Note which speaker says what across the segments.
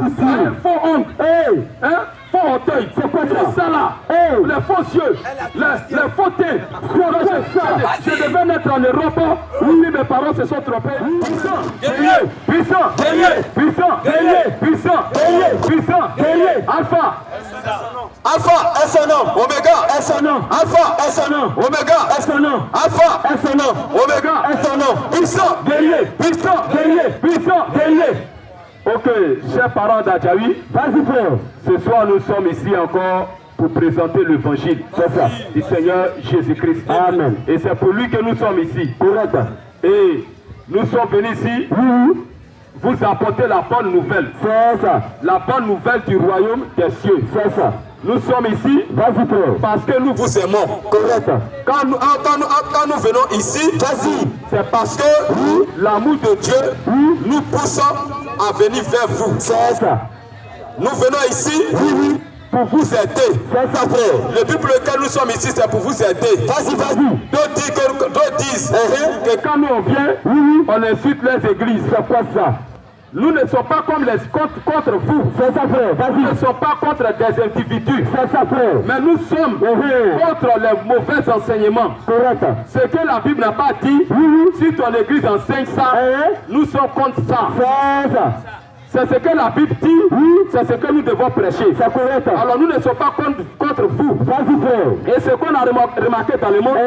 Speaker 1: difficile.
Speaker 2: Faux honte. Hein? Faux orteil. C'est quoi ça là? Les faux yeux. Les faux thés. Je devais naître en Europe. Oui, mes parents se sont trompés. Puissant. Puissant. Puissant. Puissant. Puissant. Alpha.
Speaker 1: Alpha est son nom. Oméga est son nom. Alpha est son nom. Oméga est son nom. Alpha est son nom. Oméga est son nom. Puissant.
Speaker 2: Guerrier. Puissant. Guerrier. Puissant. Guerrier. Ok, chers parents d'Adjaoui, vas-y frère. Ce soir nous sommes ici encore pour présenter l'évangile du Seigneur Jésus-Christ. Amen. Et c'est pour lui que nous sommes ici. Correct. Et nous sommes venus ici vous apporter la bonne nouvelle. C'est ça. La bonne nouvelle du royaume des cieux. C'est ça. Nous sommes ici parce que nous vous aimons. Correct. Quand nous venons ici, c'est parce que l'amour de Dieu nous pousse à venir vers vous. C'est ça. Nous venons ici pour vous aider. C'est ça, frère. Le but pour lequel nous sommes ici, c'est pour vous aider. Vas-y. D'autres disent que quand nous on vient, on insulte les églises. C'est quoi ça? Nous ne sommes pas comme les contre vous. C'est ça, frère. Nous ne sommes pas contre des individus. C'est ça, frère. Mais nous sommes contre les mauvais enseignements. Correct. Ce que la Bible n'a pas dit, si ton église enseigne ça, nous sommes contre ça. C'est ça. C'est ce que la Bible dit, c'est ce que nous devons prêcher. C'est correct. Alors nous ne sommes pas contre vous. Vas-y, frère. Et ce qu'on a remarqué dans le monde,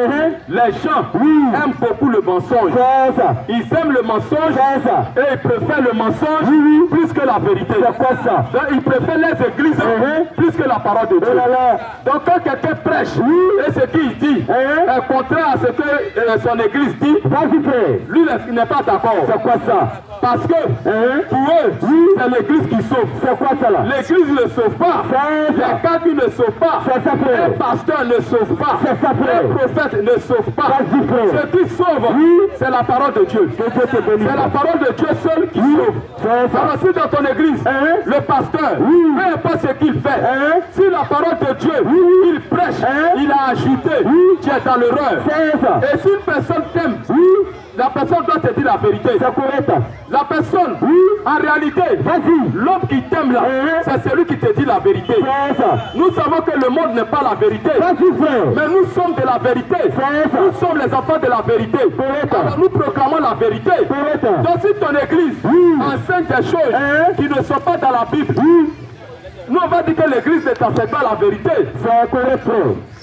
Speaker 2: les gens aiment beaucoup le mensonge. Ils aiment le mensonge et ils préfèrent le mensonge plus que la vérité. C'est quoi ça? Donc, ils préfèrent les églises plus que la parole de Dieu. Donc quand quelqu'un prêche et ce qu'il dit est contraire à ce que son église dit, vas-y, frère. Lui, il n'est pas d'accord. C'est quoi ça? Parce que pour eux, c'est l'église qui sauve. C'est quoi ça là? L'église ne sauve pas. Les cadres ne sauvent pas. Un pasteur ne sauve pas. Un prophète ne sauve pas. Ce qui sauve, c'est la parole de Dieu. C'est la parole de Dieu seul qui sauve. Alors si dans ton église, le pasteur, peu importe ce qu'il fait, si la parole de Dieu, il prêche, il a ajouté, tu es dans l'erreur. Et si une personne t'aime, la personne doit te dire la vérité. C'est correct. La personne, en réalité, l'homme qui t'aime là, c'est celui qui te dit la vérité. Nous savons que le monde n'est pas la vérité. Mais nous sommes de la vérité. Nous sommes les enfants de la vérité. Alors nous proclamons la vérité. Donc si ton église enseigne des choses qui ne sont pas dans la Bible, nous on va dire que l'église ne t'enseigne pas la vérité. C'est correct.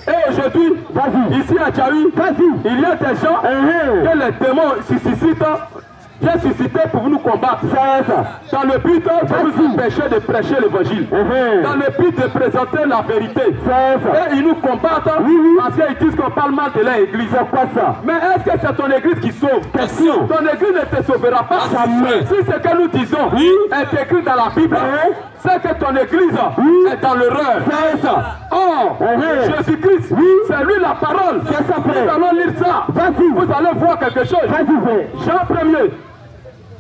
Speaker 2: Et aujourd'hui, ici à Adjaoui, il y a des gens que les démons viennent susciter pour nous combattre. Dans le but de vous empêcher de prêcher l'évangile. Dans le but de présenter la vérité. Et ils nous combattent parce qu'ils disent qu'on parle mal de leur église. Mais est-ce que c'est ton église qui sauve? Ton église ne te sauvera pas. Si ce que nous disons est écrit dans la Bible, c'est que ton église est dans l'erreur. Or, Jésus-Christ, c'est lui la parole. Nous allons lire ça. Vous allez voir quelque chose.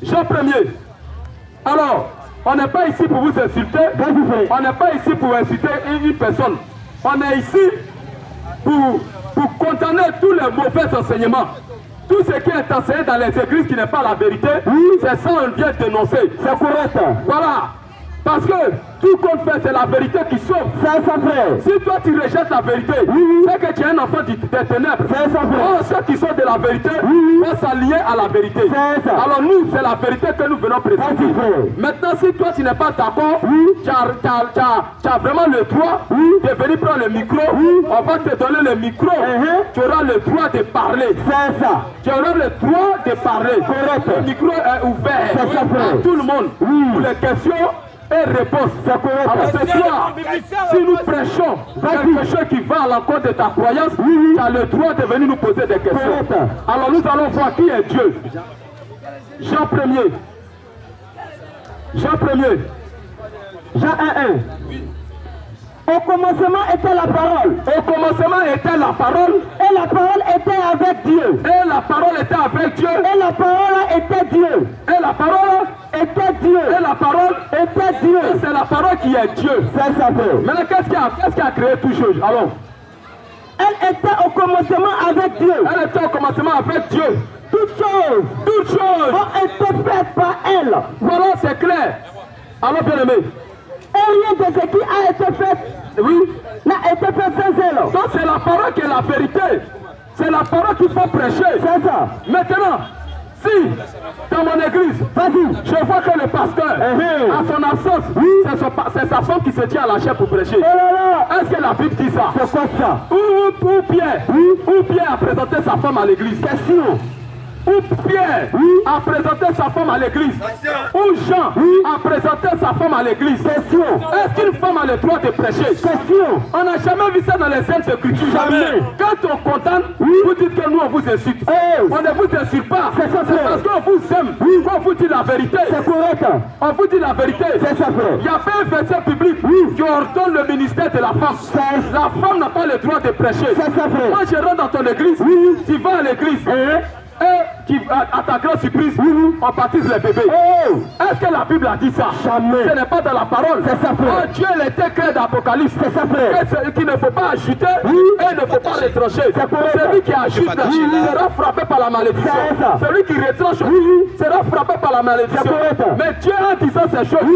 Speaker 2: Jean 1er. Alors, on n'est pas ici pour vous insulter. On n'est pas ici pour insulter une personne. On est ici pour condamner tous les mauvais enseignements. Tout ce qui est enseigné dans les églises qui n'est pas la vérité, c'est ça qu'on vient dénoncer. C'est correct. Voilà. Parce que tout qu'on fait, c'est la vérité qui sauve. C'est ça, frère. Si toi tu rejettes la vérité, c'est que tu es un enfant des ténèbres. C'est ça, frère. Or, ceux qui sont de la vérité vont s'allier à la vérité. C'est ça. Alors nous, c'est la vérité que nous venons présenter. Maintenant, si toi tu n'es pas d'accord, tu as vraiment le droit de venir prendre le micro. On va te donner le micro. Tu auras le droit de parler. C'est ça. Tu auras le droit de parler. Le micro est ouvert à tout le monde. Pour les questions et réponse. Alors ce soir, si nous prêchons quelque chose qui va à l'encontre de ta croyance, tu as le droit de venir nous poser des questions. Alors nous allons voir qui est Dieu. Jean 1er. Jean 1er. Jean 1:1. Au commencement était la parole. Au commencement était la parole. Et la parole était avec Dieu. Et la parole était avec Dieu. Et la parole était Dieu. Et la parole était Dieu. Et la parole était Dieu. C'est la parole qui est Dieu. C'est ça. Maintenant, qu'est-ce qui a créé toutes choses? Alors, elle était au commencement avec Dieu. Elle était au commencement avec Dieu. Toutes choses ont été faites par elle. Voilà, c'est clair. Alors, bien aimé.
Speaker 3: Et rien de ce qui a été fait,
Speaker 2: Oui.
Speaker 3: n'a été fait sans zèle.
Speaker 2: Donc, c'est la parole qui est la vérité. C'est la parole qu'il faut prêcher.
Speaker 3: C'est ça.
Speaker 2: Maintenant, si dans mon église,
Speaker 3: Vas-y.
Speaker 2: je vois que le pasteur, à son absence, c'est sa femme qui se tient à la chair pour prêcher.
Speaker 3: Oh là là.
Speaker 2: Est-ce que la Bible dit ça?
Speaker 3: C'est quoi ça?
Speaker 2: Ou Pierre a présenté sa femme à l'église.
Speaker 3: Question.
Speaker 2: Ou Pierre a présenté sa femme à l'église. Ou Jean a présenté sa femme à l'église.
Speaker 3: Question.
Speaker 2: Est-ce qu'une femme a le droit de prêcher?
Speaker 3: Question.
Speaker 2: On n'a jamais vu ça dans les Saintes Écritures.
Speaker 3: Jamais.
Speaker 2: Quand on condamne, vous dites que nous on vous insulte. On ne vous insulte pas.
Speaker 3: C'est ça, frère.
Speaker 2: parce qu'on vous aime. Qu'on vous dit la vérité.
Speaker 3: C'est correct.
Speaker 2: On vous dit la vérité.
Speaker 3: C'est ça, frère.
Speaker 2: Il y a pas un verset public qui ordonne le ministère de la femme. La femme n'a pas le droit de prêcher.
Speaker 3: C'est ça, frère.
Speaker 2: Moi je rentre dans ton église, tu vas à l'église. Et à ta grande surprise, on baptise les bébés. Est-ce que la Bible a dit ça?
Speaker 3: Jamais.
Speaker 2: Ce n'est pas dans la parole.
Speaker 3: C'est ça, frère.
Speaker 2: Dieu était clair d'Apocalypse.
Speaker 3: C'est ça, frère.
Speaker 2: Qu'il ne faut pas ajouter et il ne faut pas retrancher. Celui qui ajoute sera frappé par la malédiction.
Speaker 3: C'est ça.
Speaker 2: Celui qui retranche sera frappé par la malédiction. Mais Dieu, en disant ces choses,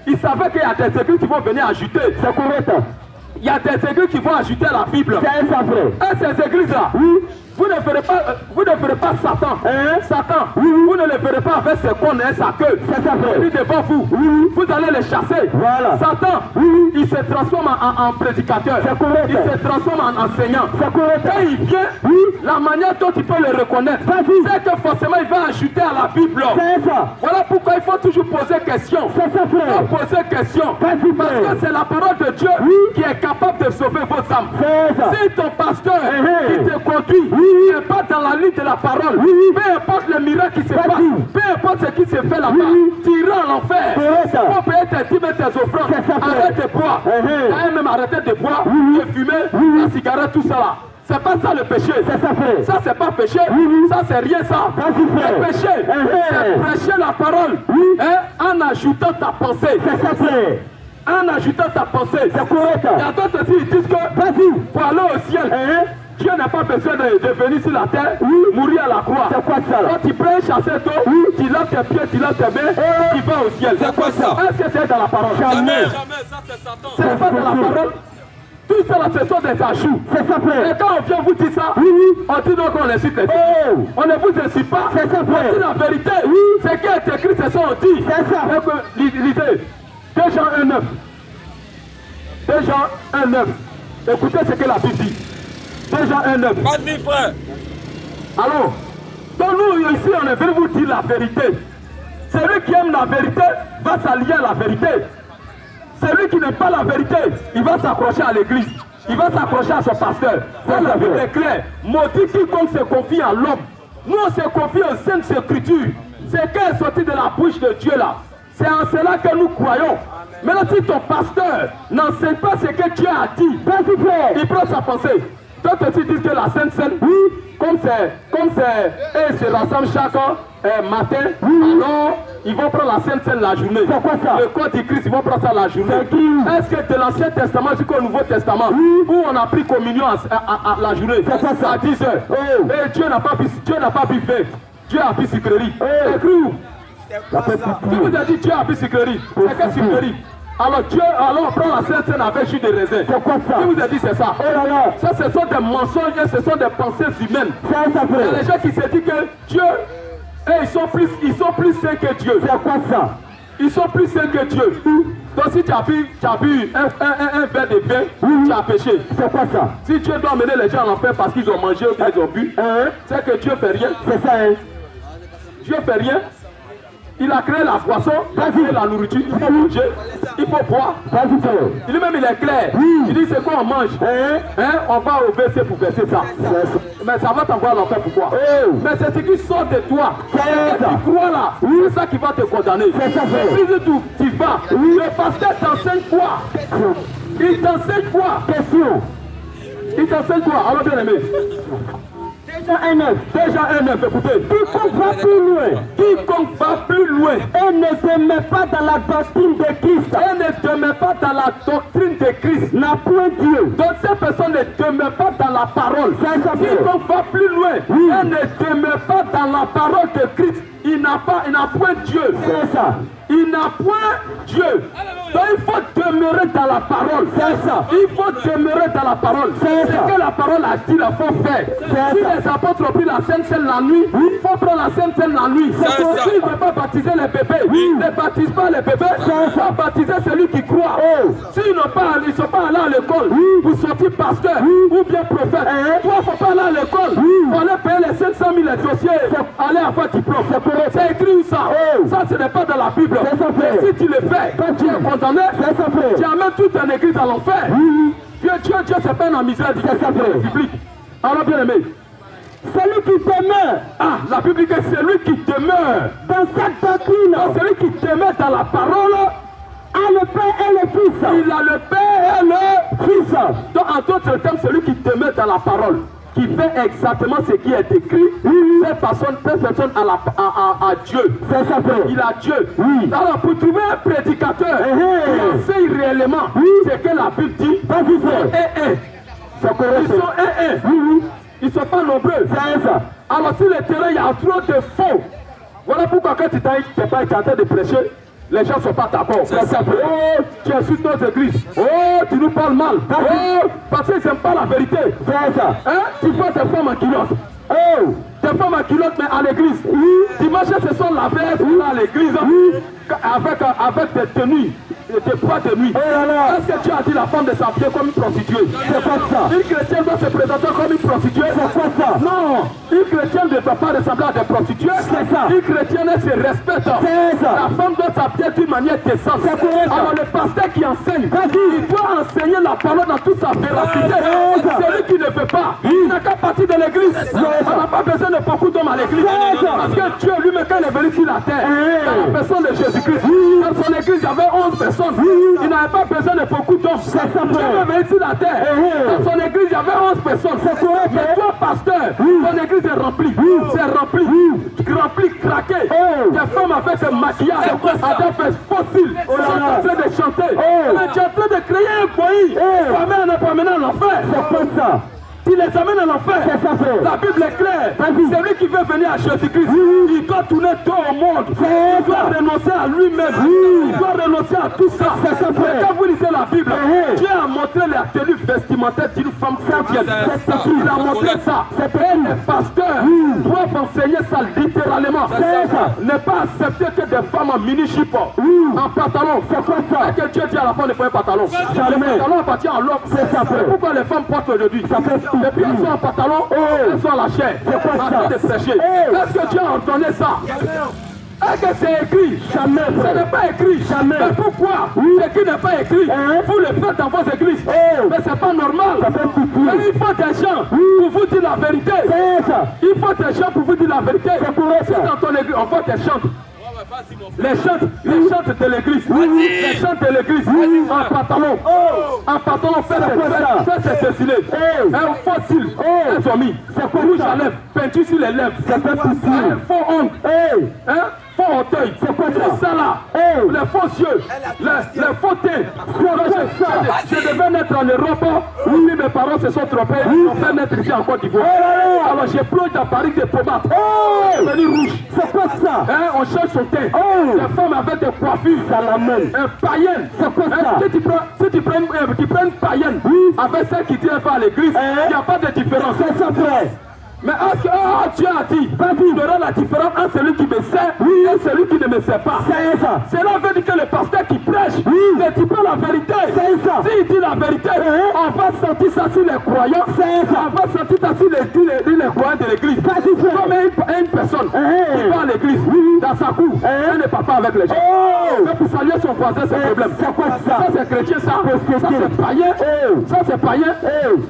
Speaker 2: il savait qu'il y a des églises qui vont venir ajouter.
Speaker 3: C'est correct.
Speaker 2: Il y a des églises qui vont ajouter à la Bible.
Speaker 3: C'est ça, frère.
Speaker 2: Et ces églises-là, vous ne ferez pas Satan. Satan, vous ne le ferez pas avec ses cornes et sa queue.
Speaker 3: C'est ça, frère.
Speaker 2: Il est devant vous. Vous allez les chasser.
Speaker 3: Voilà.
Speaker 2: Satan, il se transforme en prédicateur.
Speaker 3: C'est correct.
Speaker 2: Il se transforme en enseignant.
Speaker 3: C'est correct.
Speaker 2: Quand il vient, la manière dont tu peux le reconnaître, c'est que forcément il va ajouter à la Bible.
Speaker 3: C'est ça.
Speaker 2: Voilà pourquoi il faut toujours poser question.
Speaker 3: C'est ça,
Speaker 2: Il
Speaker 3: frère.
Speaker 2: faut poser question. Parce que c'est la parole de Dieu qui est capable de sauver vos âmes.
Speaker 3: C'est ça.
Speaker 2: Si ton pasteur qui te conduit n'est pas dans la ligne de la parole, peu importe le miracle qui se passe, peu importe ce qui se fait là-bas, tu iras à l'enfer.
Speaker 3: C'est ça.
Speaker 2: Il faut payer tes dîmes et tes offrandes.
Speaker 3: C'est ça, frère.
Speaker 2: Arrête de boire. T'as même arrêté de boire, de fumer, la cigarette, tout ça là. C'est pas ça le péché.
Speaker 3: C'est ça, frère.
Speaker 2: Ça c'est pas péché. Ça c'est rien ça.
Speaker 3: Vas-y, frère.
Speaker 2: Le péché, c'est prêcher la parole en ajoutant ta pensée.
Speaker 3: C'est ça, frère.
Speaker 2: En ajoutant ta pensée.
Speaker 3: C'est correct.
Speaker 2: Il y a d'autres aussi qui disent que
Speaker 3: Vas-y.
Speaker 2: pour aller au ciel, Dieu n'a pas besoin de venir sur la terre, mourir à la croix.
Speaker 3: C'est quoi ça là?
Speaker 2: Quand tu prends un chasseur d'eau, tu laves tes pieds, tu laves tes mains, tu vas au ciel.
Speaker 1: C'est quoi ça?
Speaker 2: Est-ce que c'est dans la parole?
Speaker 3: Jamais.
Speaker 1: ça c'est Satan.
Speaker 2: C'est pas dans la parole. Tout ça là, ce sont des ajouts.
Speaker 3: C'est ça, frère.
Speaker 2: Et quand on vient vous dire ça, on dit donc qu'on insulte les filles. On ne vous insulte pas.
Speaker 3: C'est ça, frère.
Speaker 2: On dit la vérité. Ce qui est écrit, c'est ça on dit.
Speaker 3: C'est ça.
Speaker 2: Lisez. 2 Jean 1,9. 2 Jean 1,9. Écoutez ce que la Bible dit. 2 Jean 1,9.
Speaker 1: Vas-y frère.
Speaker 2: Alors, donc nous ici, on est venu vous dire la vérité. Celui qui aime la vérité va s'allier à la vérité. Celui qui n'aime pas la vérité, il va s'accrocher à l'église. Il va s'accrocher à son pasteur. Ça, la Bible est claire. Maudit quiconque se confie à l'homme. Nous, on se confie aux Saintes Écritures. C'est qu'elle est sortie de la bouche de Dieu là. C'est en cela que nous croyons. Maintenant, si ton pasteur n'enseigne pas ce que Dieu a dit, il prend sa pensée. D'autres aussi disent que la Sainte Seine, comme c'est, et se rassemblent chaque matin, alors ils vont prendre la Sainte Seine la journée.
Speaker 3: C'est quoi ça?
Speaker 2: Le corps du Christ, ils vont prendre ça la journée. Est-ce que de l'Ancien Testament jusqu'au Nouveau Testament, où on a pris communion à la journée,
Speaker 3: c'est quoi ça?
Speaker 2: à 10 heures, et Dieu n'a pas pu faire. Dieu a pu sucrerie. C'est écrit où? Qui vous a dit Dieu a pu sucrerie? C'est quelle sucrerie? Alors on prend la Sainte Seine avec jus de raisin.
Speaker 3: C'est quoi ça?
Speaker 2: Qui vous a dit c'est ça?
Speaker 3: Oh là là.
Speaker 2: Ça, ce sont des mensonges, ce sont des pensées humaines.
Speaker 3: C'est ça,
Speaker 2: Il y a
Speaker 3: frère.
Speaker 2: des gens qui se disent que Dieu, ils sont plus saints que Dieu.
Speaker 3: C'est quoi ça?
Speaker 2: Ils sont plus saints que Dieu. Donc si tu as bu un verre de vin, tu as péché.
Speaker 3: C'est quoi ça?
Speaker 2: Si Dieu doit amener les gens à l'enfer parce qu'ils ont mangé ou qu'ils ont bu, c'est que Dieu fait rien.
Speaker 3: C'est ça, hein?
Speaker 2: Dieu fait rien. Il a créé la boisson, il a créé la nourriture, il faut manger, il faut boire.
Speaker 3: Vas-y, frère.
Speaker 2: Lui-même il est clair. Il dit c'est quoi on mange. On va au WC pour verser ça. Mais ça va t'envoyer à l'enfer pourquoi? Mais c'est ce qui sort de toi.
Speaker 3: C'est ça.
Speaker 2: Tu crois là, c'est ça qui va te condamner.
Speaker 3: C'est ça, frère.
Speaker 2: Plus de tout, tu vas. Le pasteur t'enseigne quoi? Il t'enseigne quoi?
Speaker 3: Question.
Speaker 2: Il t'enseigne quoi? Alors bien aimé.
Speaker 3: Déjà un œuf.
Speaker 2: Déjà un œuf, écoutez.
Speaker 3: Quiconque va plus loin
Speaker 2: Quiconque va plus loin
Speaker 3: et ne se met pas dans la doctrine de Christ
Speaker 2: et ne demeure pas dans la doctrine de Christ,
Speaker 3: n'a point Dieu.
Speaker 2: donc cette personne ne demeure pas dans la parole.
Speaker 3: C'est ça, frère.
Speaker 2: Quiconque va plus loin et ne demeure pas dans la parole de Christ il n'a point Dieu.
Speaker 3: C'est ça.
Speaker 2: Il n'a point Dieu. Donc il faut demeurer dans la parole.
Speaker 3: C'est ça.
Speaker 2: Il faut demeurer dans la parole.
Speaker 3: C'est
Speaker 2: Ce
Speaker 3: ça.
Speaker 2: que la parole a dit, il faut faire.
Speaker 3: C'est
Speaker 2: Si
Speaker 3: ça.
Speaker 2: les apôtres ont pris la Sainte Seine la nuit, il faut prendre la Sainte Seine la nuit.
Speaker 1: C'est ça.
Speaker 2: S'ils ne veulent pas baptiser les bébés, ne baptise pas les bébés. Il faut baptiser celui qui croit. S'ils ne sont pas allés à l'école pour sortir pasteur ou bien prophète, toi, il ne faut pas aller à l'école. Il faut aller payer les 500 000 dossiers. Aller avoir diplôme. C'est écrit où ça? Ça, ce n'est pas dans la Bible. Mais si tu le fais, tu es condamné. Tu amènes toute une église à l'enfer. Dieu, c'est pas un misère public. Alors, bien aimé,
Speaker 3: Celui qui demeure
Speaker 2: la Bible dit que celui qui demeure
Speaker 3: dans cette doctrine
Speaker 2: celui qui demeure dans la parole,
Speaker 3: a le Père et le Fils.
Speaker 2: il a le Père et le Fils. Donc, en d'autres termes, celui qui demeure dans la parole, qui fait exactement ce qui est écrit, cette personne a Dieu.
Speaker 3: C'est ça, frère.
Speaker 2: Il a Dieu.
Speaker 3: Oui.
Speaker 2: Alors, pour trouver un prédicateur qui enseigne réellement ce que la Bible dit,
Speaker 3: Vas-y, frère. C'est correct.
Speaker 2: ils sont ils ne sont pas nombreux.
Speaker 3: C'est ça.
Speaker 2: Alors, sur le terrain, il y a trop de faux. Voilà pourquoi quand tu n'es pas en train de prêcher, les gens ne sont pas d'accord.
Speaker 1: C'est ça.
Speaker 2: Oh, tu insultes notre église. Oh, tu nous parles mal. Oh, parce qu'ils n'aiment pas la vérité.
Speaker 3: C'est ça.
Speaker 2: Hein? Tu vois ces femmes en culotte.
Speaker 3: Oh,
Speaker 2: Des femmes en culotte, mais à l'église. Dimanche, ce sont la veille à l'église avec des tenues, des poids de nuit. Est-ce que tu as dit la femme de s'habiller comme une prostituée?
Speaker 3: c'est pas ça.
Speaker 2: Une chrétienne doit se présenter comme une prostituée.
Speaker 3: C'est pas ça.
Speaker 2: Non, une chrétienne ne doit pas ressembler à des prostituées.
Speaker 3: C'est ça.
Speaker 2: Une chrétienne se respecte.
Speaker 3: C'est ça.
Speaker 2: La femme doit s'habiller d'une manière décente.
Speaker 3: C'est correct.
Speaker 2: Alors le pasteur qui enseigne, il doit enseigner la parole dans toute sa véracité.
Speaker 3: C'est ça.
Speaker 2: Celui qui ne veut pas, il n'a qu'à partir de l'église. On n'a pas besoin de beaucoup d'hommes à l'église.
Speaker 3: C'est ça.
Speaker 2: Parce que Dieu lui-même, quand il est venu sur la terre, dans la personne de Jésus-Christ, dans son église, il y avait 11 personnes. Il n'avait pas besoin de beaucoup d'hommes.
Speaker 3: C'est ça,
Speaker 2: Dieu
Speaker 3: frère.
Speaker 2: est venu sur la terre. Dans son église, il y avait 11 personnes.
Speaker 3: C'est correct.
Speaker 2: Mais toi, pasteur, ton église est remplie. C'est rempli. Rempli, craqué. Des femmes avec un maquillage, avec des fossiles, sont en train de chanter. Mais tu es en train de créer un pays. Ça mène à pas mener à l'enfer.
Speaker 3: C'est pas ça.
Speaker 2: Tu les amènes à l'enfer.
Speaker 3: C'est ça, frère.
Speaker 2: La Bible est claire. Celui qui veut venir à Jésus-Christ, il doit tourner dos au monde.
Speaker 3: C'est
Speaker 2: Il doit renoncer à lui-même. Il doit renoncer à tout ça.
Speaker 3: C'est ça, frère.
Speaker 2: Mais quand vous lisez la Bible, Dieu a montré la tenue vestimentaire d'une femme chrétienne.
Speaker 1: C'est ça.
Speaker 2: Il a montré ça. C'est que les pasteurs doivent enseigner ça littéralement.
Speaker 3: C'est ça.
Speaker 2: Ne pas accepter que des femmes en mini-jupe, en pantalon. C'est quoi ça? Et que Dieu dit à la femme de prendre un pantalon. Le pantalon appartient à l'homme.
Speaker 3: C'est ça, frère.
Speaker 2: Pourquoi les femmes portent aujourd'hui? Et puis elles sont en pantalon, elles sont à la chair.
Speaker 3: C'est quoi
Speaker 2: en
Speaker 3: ça?
Speaker 2: train de prêcher. Est-ce que Dieu a ordonné ça? Est-ce que c'est écrit?
Speaker 3: Jamais,
Speaker 2: Ce
Speaker 3: frère.
Speaker 2: n'est pas écrit.
Speaker 3: Jamais.
Speaker 2: Mais pourquoi? Ce qui n'est pas écrit, vous le faites dans vos églises. Mais c'est pas normal. Mais il faut des gens pour vous dire la vérité.
Speaker 3: C'est ça.
Speaker 2: Il faut des gens pour vous dire la vérité.
Speaker 3: C'est correct,
Speaker 2: Si
Speaker 3: ça.
Speaker 2: dans ton église, on voit des chantes. Les chantes de l'église. Les chantes de l'église. En pantalon. En pantalon, fait ses défilés. Un fossile. Elles ont mis. C'est quoi rouge à lèvres, peinture sur les lèvres. C'est pas un faux ongle. Hein? Faux orteil. C'est quoi ça là? Les faux yeux. Les faux teint. Je devais naître en Europe. Oui, mes parents se sont trompés. Ils ont fait naître ici en Côte d'Ivoire. Alors j'ai plongé dans Paris des tomates. C'est devenu rouge.
Speaker 3: C'est quoi ça?
Speaker 2: Hein, on change son teint. Les femmes avec des coiffures. Ça l'amène. Un païen. C'est quoi ça? Si tu prends une païenne avec celle qui tient pas à l'église, il n'y a pas de différence.
Speaker 3: C'est ça, frère.
Speaker 2: Mais est-ce que Dieu a dit, il y aura la différence entre celui qui me sert et celui qui ne me sert pas?
Speaker 3: C'est ça.
Speaker 2: Cela veut dire que le pasteur qui prêche ne dit pas la vérité.
Speaker 3: C'est ça.
Speaker 2: S'il dit la vérité, on va sentir ça sur les croyants.
Speaker 3: C'est ça.
Speaker 2: On va sentir ça sur les croyants de l'église. Comme une personne qui va à l'église, dans sa cour, elle ne parle pas avec les gens. Mais pour saluer son voisin, c'est un problème.
Speaker 3: C'est quoi ça?
Speaker 2: Ça c'est chrétien, ça. Ça c'est païen. Ça c'est païen.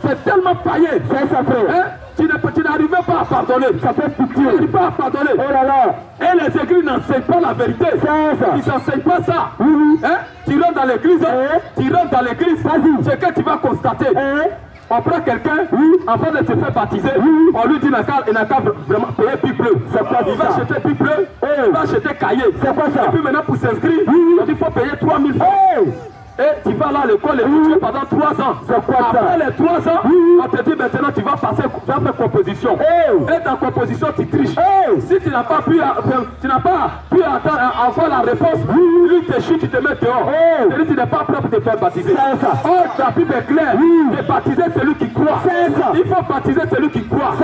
Speaker 2: C'est tellement païen.
Speaker 3: C'est ça, frère.
Speaker 2: Hein? Tu n'arrives pas à pardonner. Ça fait pitié. Tu n'arrives pas à pardonner.
Speaker 3: Oh là là.
Speaker 2: Et les églises n'enseignent pas la vérité.
Speaker 3: C'est ça.
Speaker 2: Ils n'enseignent pas ça. Hein? Tu rentres dans l'église. Tu rentres dans l'église. Ce que tu vas constater. On prend quelqu'un, avant de se faire baptiser, on lui dit il n'a qu'à vraiment payer plus bleu. C'est quoi? Il va acheter plus bleu, il va acheter cahier.
Speaker 3: C'est quoi ça?
Speaker 2: Et puis maintenant pour s'inscrire, il faut payer 3000 francs. Et tu vas là à l'école et tu pendant 3 ans. Après les 3 ans, on te dit maintenant tu vas faire composition. Et ta composition, tu triches. Si tu n'as pas pu avoir la réponse, lui te chute, tu te mets dehors. C'est-à-dire tu n'es pas prêt pour te faire baptiser. Oh, ta Bible est claire. De baptiser celui qui croit. Il faut baptiser celui qui croit.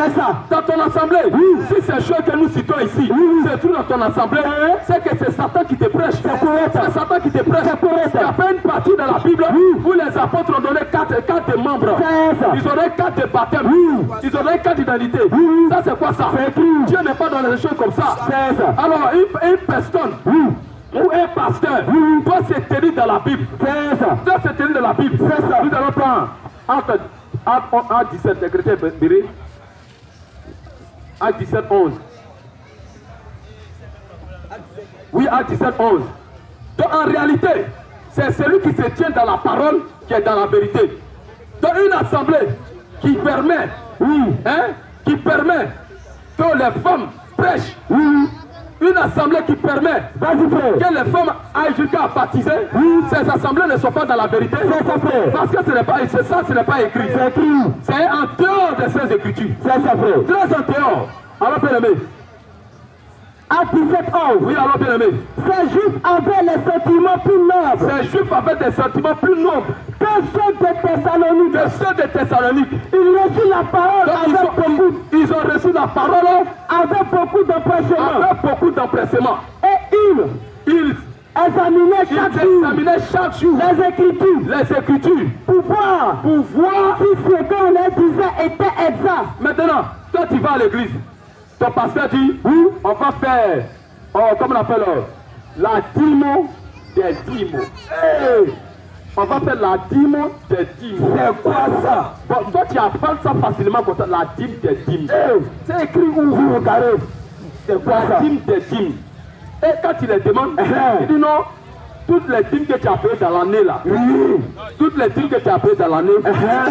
Speaker 2: Dans ton assemblée, si c'est chose que nous citons ici, c'est tout dans ton assemblée, c'est que c'est Satan qui te prêche. C'est Satan qui te prêche. Il n'y a pas une partie dans la Bible où les apôtres ont donné 4 membres. Ils ont donné 4 de baptême. Ils ont donné 4 d'identité. Ça c'est quoi ça? Dieu n'est pas dans les choses comme ça. Alors une personne ou un pasteur doit se tenir dans la Bible. Doit se tenir dans la Bible. Nous allons prendre Acte 17, les chrétiens Béré. Acte 17, 11. Oui, Acte 17, 11. Donc en réalité, c'est celui qui se tient dans la parole qui est dans la vérité. Donc une assemblée qui permet, qui permet que les femmes prêchent. Une assemblée qui permet que les femmes aillent jusqu'à baptiser, ces assemblées ne sont pas dans la vérité. Parce que ce n'est pas écrit. C'est en dehors de ces écritures. Très en dehors. Alors bien aimé.
Speaker 3: Acte 17, 11.
Speaker 2: Oui, alors bien aimé.
Speaker 3: Ces juifs avaient les sentiments plus nobles.
Speaker 2: Ces juifs avaient des sentiments plus nobles
Speaker 3: que ceux de Thessalonique. Ils reçurent la parole
Speaker 2: ils ont reçu la parole
Speaker 3: avec beaucoup d'empressement. Et ils examinaient chaque jour
Speaker 2: les écritures
Speaker 3: pour voir si ce qu'on leur disait était exact.
Speaker 2: Maintenant, toi tu vas à l'église, ton pasteur dit, on va faire, comment on appelle, la dîme des dîmes. On va faire la dîme des dîmes.
Speaker 3: C'est quoi ça?
Speaker 2: Bon, toi tu apprends ça facilement comme ça, la dîme des dîmes.
Speaker 3: C'est écrit où vous regardez? C'est quoi ça?
Speaker 2: La dîme des dîmes. Et quand tu les demandes, il dit non, toutes les dîmes que tu as payées dans l'année là, toutes les dîmes que tu as payées dans l'année,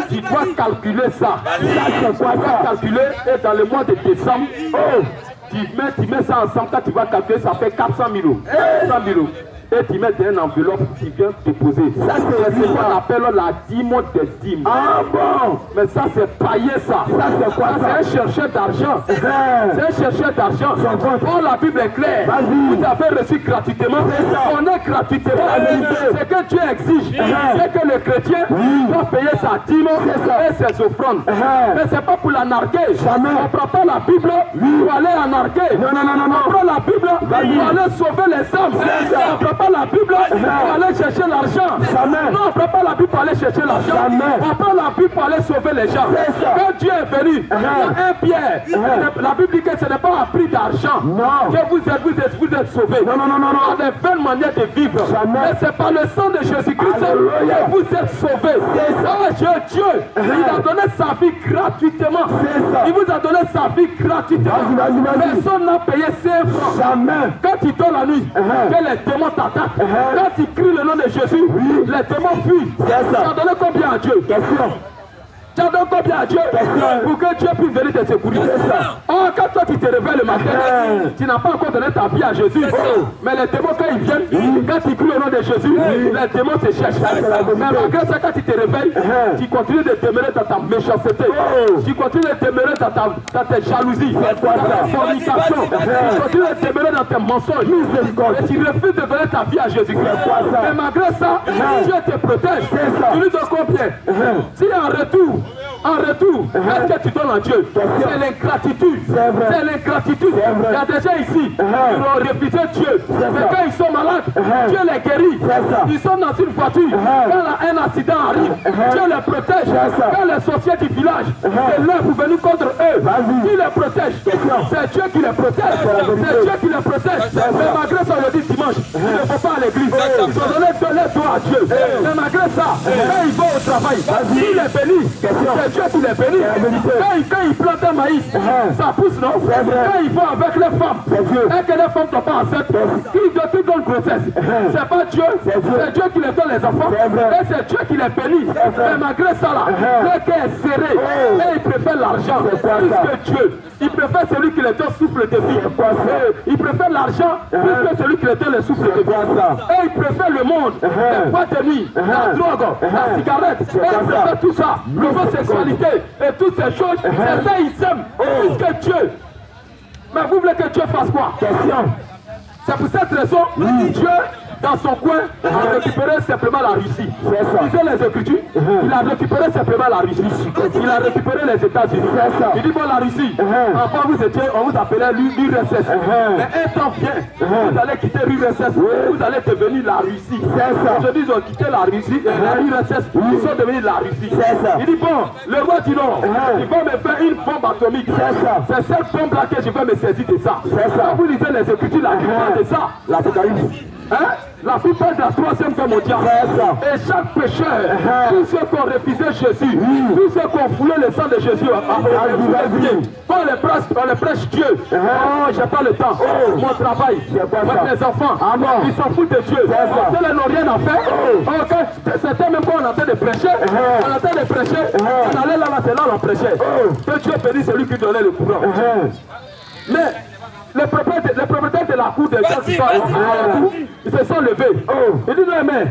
Speaker 2: tu dois calculer ça. C'est quoi ça? Calculer et dans le mois de décembre, tu mets ça ensemble, quand tu vas calculer, ça fait 400 000 euros. 400 000 euros. Et tu mets dans une enveloppe, tu viens déposer. Ça, c'est ce qu'on appelle la dîme des dîmes.
Speaker 3: Ah bon?
Speaker 2: Mais ça, c'est paillé ça.
Speaker 3: Ça, c'est quoi ça?
Speaker 2: C'est un chercheur d'argent. C'est un chercheur d'argent. Oh, la Bible est claire. Vous avez reçu gratuitement. On est gratuitement. C'est que Dieu exige. C'est que le chrétien doit payer sa dîme et ses offrandes. Mais c'est pas pour la narguer. On ne prend pas la Bible pour aller en narguer.
Speaker 3: Non.
Speaker 2: On prend la Bible pour aller sauver les âmes. On prend pas la Bible pour aller chercher l'argent. Non, on ne prend pas la Bible pour aller chercher l'argent. On prend la Bible pour aller sauver les gens. Quand Dieu est venu, il y a un Pierre. La Bible dit que ce n'est pas un prix d'argent que vous êtes sauvés. Non. Il y a des belles manières de vivre. Mais c'est par le sang de Jésus-Christ que vous êtes sauvés. Dieu, il a donné sa vie gratuitement. Il vous a donné sa vie gratuitement. Personne n'a payé ses francs. Quand tu dors la nuit, que les démons t'attaquent. Quand tu cries le nom de Jésus, les démons fuient. Tu as donné combien à Dieu? Tu as donné combien à Dieu pour que Dieu puisse venir te secourir? Oh, quand toi tu te réveilles le matin, tu n'as pas encore donné ta vie à Jésus. Mais les démons, quand ils viennent, quand tu cries le nom de Jésus, les démons se cherchent. Mais malgré ça, quand tu te réveilles, tu continues de demeurer dans ta méchanceté. Tu continues de demeurer dans ta jalousie, dans ta fornication. Tu continues de demeurer dans tes mensonges. Et tu refuses de donner ta vie à Jésus-Christ. Mais malgré ça, Dieu te protège. Tu lui donnes combien? Si en retour, qu'est-ce que tu donnes à Dieu? C'est l'ingratitude. C'est l'ingratitude. Il y a des gens ici qui ont refusé Dieu. Mais quand ils sont malades, Dieu les guérit. Ils sont dans une voiture. Quand un accident arrive, Dieu les protège. Quand les sorciers du village, c'est là pour venir contre eux. Qui les protège? C'est Dieu qui les protège. C'est Dieu qui les protège. Mais malgré ça, on le dit dimanche, il ne faut pas à l'église. Ils ont donné les doigts à Dieu. Mais malgré ça, quand ils vont au travail, il est béni. C'est c'est Dieu qui les bénit. Quand ils plantent un maïs, ça pousse, non? Quand ils vont avec les femmes, et que les femmes ne sont pas enceintes, qui donne grossesse? C'est pas Dieu, c'est Dieu qui les donne les enfants, et c'est Dieu qui les bénit. Mais malgré ça, là, le cœur est serré, et il préfère l'argent plus que Dieu. Il préfère celui qui les donne souffle de vie. Il préfère l'argent plus que celui qui les donne le souffle de vie. Et il préfère le monde, les boîtes de nuit, la drogue, la cigarette, et il préfère tout ça, l'homosexualité et toutes ces choses. C'est ça, il s'aime plus que Dieu. Mais vous voulez que Dieu fasse quoi? C'est pour cette raison que Dieu, dans son coin, a récupéré simplement la Russie. Lisez les Écritures, il a récupéré simplement la Russie. Il a récupéré les États-Unis. Il dit, bon, la Russie, avant vous étiez, on vous appelait l'URSS. Mais un temps vient, vous allez quitter l'URSS, vous allez devenir la Russie. Aujourd'hui, ils ont quitté la Russie, la URSS, ils sont devenus la Russie. Il dit, bon, le roi dit non, il va me faire une bombe atomique. C'est cette bombe-là que je vais me saisir de ça. Quand vous lisez les Écritures, la plupart de ça, l'Apocalypse. La plupart de la troisième guerre mondiale. Et chaque pécheur, tous ceux qui ont refusé Jésus, tous ceux qui ont foulé le sang de Jésus, quand on les prêche Dieu, oh, j'ai pas le temps, mon travail, mes enfants, ils s'en foutent de Dieu. Ils n'ont rien à faire. C'était même quand on était de prêcher, on allait là, c'est là on prêchait. Que Dieu bénisse celui qui donnait le courant. Mais les propriétaires de la cour de Dieu, ils se sont levés. Ils disent non, mais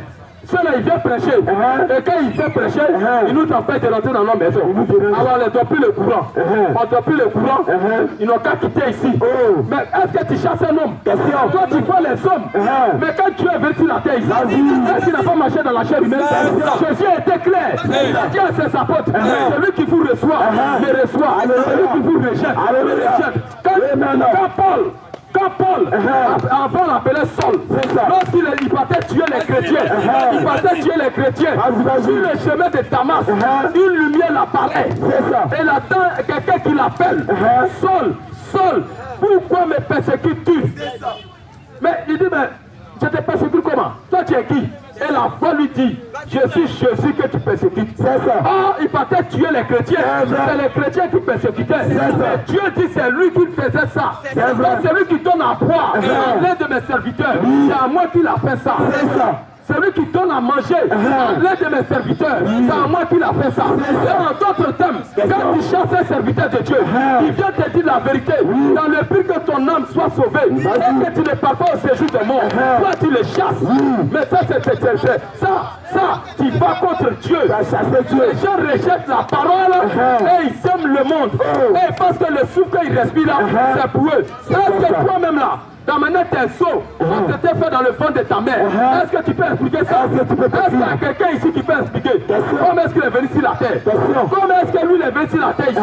Speaker 2: ceux-là, ils viennent prêcher. Et quand ils viennent prêcher, ils nous empêchent de rentrer dans nos maisons. Alors, on ne donne plus le courant. On ne donne plus le courant. Ils n'ont qu'à quitter ici. Mais est-ce que tu chasses un homme? Toi, tu vois les hommes. Mais quand tu es venu sur la terre ici, est-ce qu'il n'a pas marché dans la chair humaine? Jésus était clair. Dieu, c'est sa pote. Celui qui vous reçoit, le reçoit. Celui qui vous rejette, le rejette. Quand Paul, avant on l'appelait Saul, lorsqu'il partait tuer les chrétiens, sur le chemin de Damas, une lumière l'apparaît. Et là-dedans, quelqu'un qui l'appelle, Saul, pourquoi me persécutes-tu? Mais il dit, mais je te persécute comment? Toi tu es qui? Et la foi lui dit, je suis Jésus que tu persécutes. Or, il partait tuer les chrétiens. C'est les chrétiens qui persécutaient. Mais Dieu dit, c'est lui qui faisait ça. C'est lui qui donne à boire l'un de mes serviteurs. C'est à moi qu'il a fait ça. Celui qui donne à manger à l'un de mes serviteurs, c'est à moi qu'il a fait ça. Et en d'autres termes, quand tu chasses un serviteur de Dieu, il vient te dire la vérité, dans le but que ton âme soit sauvée, et que tu ne pars pas au séjour de mort, toi tu le chasses. Mais ça c'est ça, tu vas contre Dieu. Les gens rejettent la parole et ils aiment le monde. Et parce que le souffle qu'ils respirent là, c'est pour eux. Est-ce que toi-même là, dans maintenant tes seaux, on t'était fait dans le fond de ta mère. Est-ce que tu peux expliquer ça? Est-ce qu'il y a quelqu'un ici qui peut expliquer? Comment est-ce qu'il est venu sur la terre? Comment est-ce que lui il est venu sur la terre ici?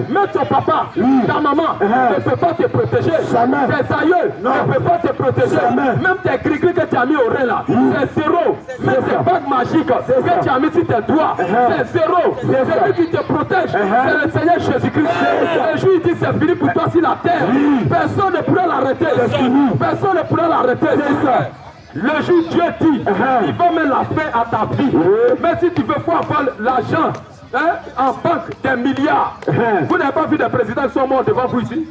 Speaker 2: Même ton papa, ta maman ne peut pas te protéger. Tes aïeux ne peuvent pas te protéger. Même tes gris-gris que tu as mis au rein là, c'est zéro. Même tes bagues magiques que tu as mis sur tes doigts, c'est zéro. C'est lui qui te protège. C'est le Seigneur Jésus-Christ. Et je lui dis, c'est fini pour toi sur la terre. Personne ne pourra l'arrêter. Personne ne pourra l'arrêter. Le jour Dieu dit, il va mettre la fin à ta vie. Mais si tu veux avoir l'argent en banque des milliards, vous n'avez pas vu des présidents qui sont morts devant vous ici?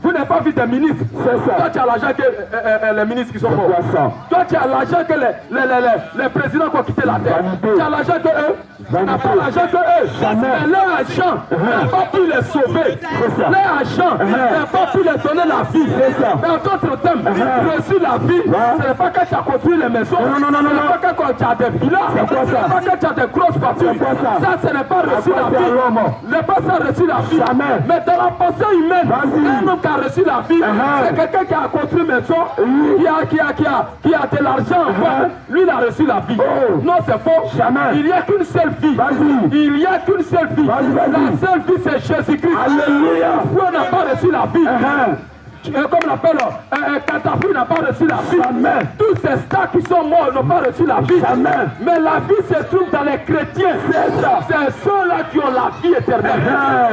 Speaker 2: Vous n'avez pas vu des ministres? Toi tu as l'argent que les ministres qui sont morts. Toi tu as l'argent que les présidents qui ont quitté la terre. Tu as l'argent que eux. Tu n'as pas l'argent que eux. Mais leur argent n'a pas pu les sauver. Leur argent n'a pas pu les donner la vie. Mais en d'autres termes, reçu la vie, ce n'est pas quand tu as construit les maisons. Ce n'est pas quand tu as des villas. Ce n'est pas quand tu as des grosses voitures. Ça, ce n'est pas reçu la vie. Ce n'est pas ça reçu la vie. Mais dans la pensée humaine, un homme qui a reçu la vie, c'est quelqu'un qui a construit une maison, qui a de l'argent. Lui, il a reçu la vie. Non, c'est faux. Il n'y a qu'une seule vie. Il n'y a qu'une seule vie. La seule vie, c'est Jésus-Christ. Alléluia. Vous n'a pas reçu la vie. Comme on appelle, Kadhafi n'a pas reçu la vie. Tous ces stars qui sont morts n'ont pas reçu la vie. Mais la vie se trouve dans les chrétiens. C'est ceux-là qui ont la vie éternelle.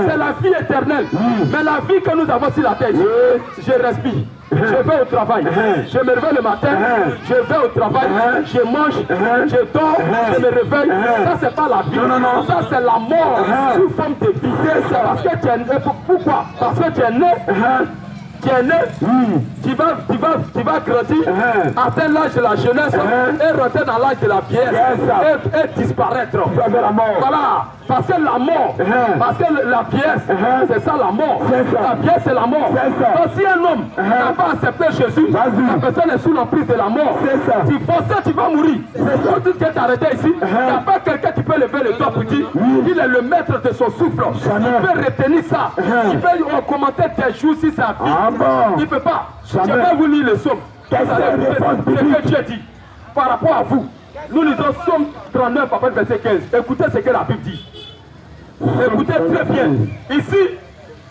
Speaker 2: C'est la vie éternelle. Mais la vie que nous avons sur la terre, je respire. je vais au travail, je me réveille le matin, je vais au travail, je mange, je dors, je me réveille. Ça, c'est pas la vie. Non. Ça, c'est la mort sous forme de vie. C'est parce que tu es né. Pourquoi? Parce que tu es né. Tu es né, tu vas grandir, atteindre l'âge de la jeunesse et rentrer dans l'âge de la vieillesse et disparaître. Voilà, parce que la mort, parce que la vieillesse, c'est ça la mort. La vieillesse, c'est la mort. Donc si un homme n'a pas accepté Jésus, la personne est sous l'emprise de la mort. Tu forces, tu vas mourir. Quand tu t'es arrêté ici, il n'y a pas quelqu'un qui peut lever le doigt pour dire qu'il est le maître de son souffle. Il peut retenir ça. Il peut commenter tes jours si ça vie. Il ne peut pas. Je vais vous lire le psaume. C'est ce que Dieu dit par rapport à vous. Nous lisons Psaume 39, après verset 15. Écoutez ce que la Bible dit. Écoutez très bien. Ici,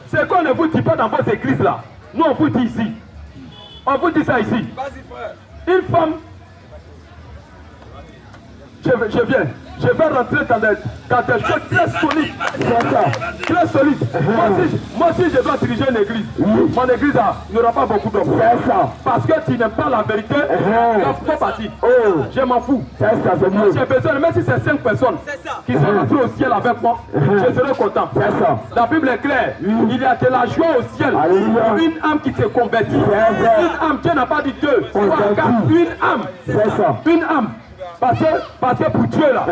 Speaker 2: c'est qu'on ne vous dit pas dans vos églises là. Nous, on vous dit ici. On vous dit ça ici. Une femme. Je vais rentrer dans des choses très solides. Très solides. Moi aussi, je dois diriger une église. Mon église n'aura pas beaucoup d'hommes. Parce que tu n'aimes pas la vérité, donc il faut partir. Je m'en fous. J'ai besoin, même si c'est 5 personnes qui sont rentrées au ciel avec moi, je serai content. La Bible est claire. Il y a de la joie au ciel pour une âme qui se convertit. Une âme, Dieu n'a pas dit 2, 3, 4, une âme. Une âme. Parce que pour Dieu, là,